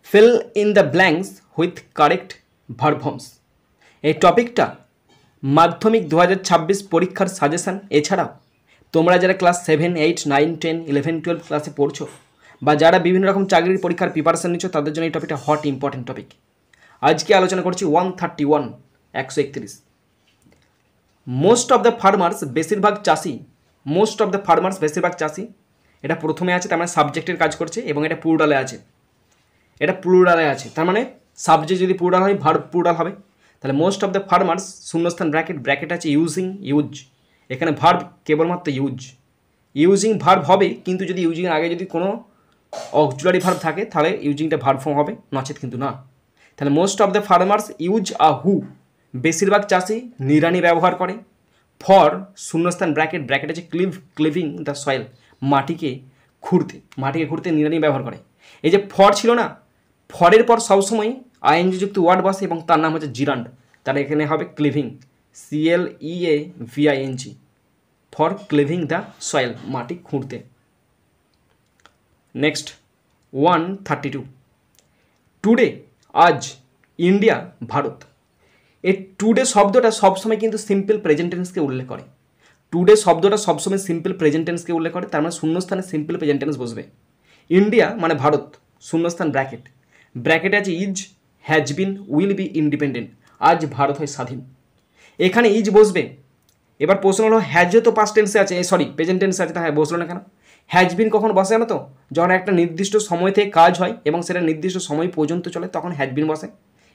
Fill in the blanks with correct verb forms. এই টপিকটা মাধ্যমিক 2026 পরীক্ষার সাজেশান। এছাড়াও তোমরা যারা ক্লাস 7, 8, 9, 10, 11, 12 ক্লাসে পড়ছো বা যারা বিভিন্ন রকম চাকরির পরীক্ষার প্রিপারেশন নিচ্ছ তাদের জন্য এই টপিকটা হট ইম্পর্টেন্ট টপিক। আজকে আলোচনা করছি 131 মোস্ট অফ দ্য ফার্মার্স বেশিরভাগ চাষি। এটা প্রথমে আছে, তার মানে সাবজেক্টের কাজ করছে এবং এটা প্লুরালে আছে। তার মানে সাবজেক্ট যদি প্লুরাল হয় ভার্ব প্লুরাল হবে। তাহলে মোস্ট অফ দ্য ফার্মার্স শূন্যস্থান ব্র্যাকেট আছে ইউজ। এখানে ভার্ব কেবলমাত্র ইউজিং ভার্ব হবে, কিন্তু যদি ইউজিংয়ের আগে যদি কোনো অক্সিলারি ভার্ব থাকে তাহলে ইউজিংটা ভার্ব ফর্ম হবে, নচেত কিন্তু না। তাহলে most of the farmers use a hoe, বেশিরভাগ চাষি নিড়ানি ব্যবহার করে। ফর শূন্যস্থান ব্র্যাকেট আছে ক্লিভিং দ্য সয়েল, মাটিকে খুঁড়তে নিড়ানি ব্যবহার করে। এই যে ফর ছিল না, ফরের পর সবসময় আইএনজি যুক্ত ওয়ার্ড বসে এবং তার নাম হচ্ছে জিরান্ড, তার এখানে হবে ক্লিভিং, CLEAVING, ফর ক্লিভিং দ্য সয়েল, মাটি খুঁড়তে। নেক্সট 132 টুডে, আজ, ইন্ডিয়া, ভারত। এই টুডে শব্দটা সবসময় কিন্তু সিম্পল প্রেজেন্ট টেন্সকে উল্লেখ করে। টুডে শব্দটা সবসময় সিম্পল প্রেজেন্ট টেন্সকে উল্লেখ করে, তার মানে শূন্যস্থানে সিম্পল প্রেজেন্ট টেন্স বসবে। ইন্ডিয়া মানে ভারত, শূন্যস্থান ব্র্যাকেটে আছে is, has been, will be independent, আজ ভারত হয় স্বাধীন। এখানে ইজ বসবে। এবার প্রশ্ন হলো হ্যাজও তো পাস্ট টেন্সে আছে, প্রেজেন্ট টেন্সে আছে, তা হ্যাঁ বসলো না কেন? হ্যাজ বিন কখন বসে না তো, যখন একটা নির্দিষ্ট সময় থেকে কাজ হয় এবং সেটা নির্দিষ্ট সময় পর্যন্ত চলে তখন হ্যাজ বিন বসে।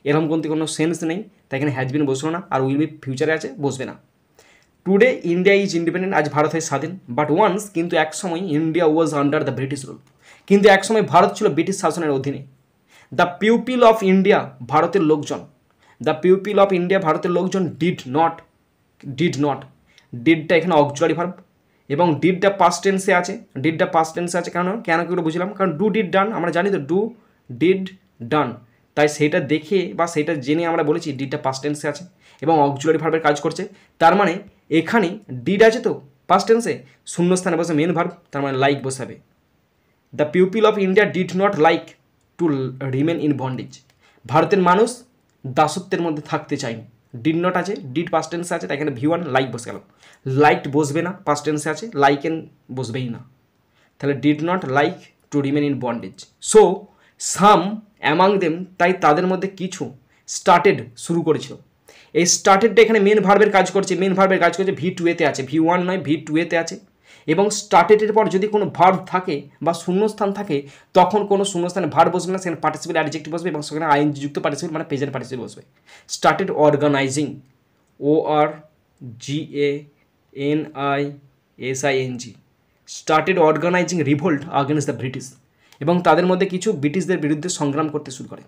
এরকম কিন্তু কোনো সেন্স নেই, তাই এখানে হ্যাজ বিন বসলো না। আর উইল বি ফিউচারে আছে, বসবে না। টুডে ইন্ডিয়া ইজ ইন্ডিপেন্ডেন্ট, আজ ভারত হয় স্বাধীন। বাট ওয়ান্স, কিন্তু এক সময়, India was under the British rule, কিন্তু এক সময় ভারত ছিল ব্রিটিশ শাসনের অধীনে। দ্য পিউপিল অফ ইন্ডিয়া, ভারতের লোকজন, ডিডটা এখানে অক্সিলারি ভার্ব এবং ডিডটা পাস্ট টেন্সে আছে। কেন কি বুঝলাম? কারণ ডু ডিড ডান, আমরা জানি তো ডু ডিড ডান, তাই সেটা দেখে বা সেটা জেনে আমরা বলেছি ডিডটা পাস্ট টেন্সে আছে এবং অক্সিলারি ভার্বের কাজ করছে। তার মানে এখানে ডিড আছে তো পাস্ট টেন্সে, শূন্যস্থানে বসে মেন ভার্ব, তার মানে লাইক বসাবে। The people of India did not like to remain in bondage, ভারতের মানুষ দাসত্বের মধ্যে থাকতে চায়নি। ডিড নট আছে, ডিড পাস্ট টেন্সে আছে, তাই এখানে V1 লাইক বসে গেল। লাইকড বসবে না, পাস্ট টেন্সে আছে, লাইকেন বসবেই না। তাহলে did not like to remain in bondage. So some among them, তাই তাদের মধ্যে কিছু স্টার্টেড শুরু করেছিল। এই স্টার্টেডটা এখানে মেন ভার্বের কাজ করছে, V2-তে আছে, V1 নয়, V2-তে আছে। এবং স্টার্টেডের পর যদি কোনো ভার্ব থাকে বা শূন্যস্থান থাকে তখন কোনো শূন্যস্থানে ভার্ব বসবে না, সেখানে পার্টিসিপেল অ্যাডজেক্টিভ বসবে এবং সেখানে আইএনজি যুক্ত পার্টিসিপেল মানে প্রেজেন্ট পার্টিসিপেল বসবে। Started organising, ORGANISING, started organising revolt against the British, এবং তাদের মধ্যে কিছু ব্রিটিশদের বিরুদ্ধে সংগ্রাম করতে শুরু করে।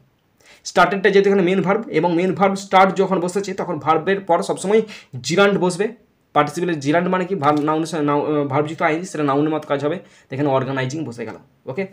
স্টার্টেডটা যেহেতু এখানে মেন ভার্ব এবং মেন ভার্ব স্টার্ট যখন বসেছে তখন ভার্বের পর সবসময় জিরান্ড বসবে। পার্টিসিপেলের জিরান্ড মানে কি, ভার্বযুক্ত আইএনজি, সেটা নাউনের মতো কাজ হবে, এখানে অর্গানাইজিং বসে গেল। ওকে।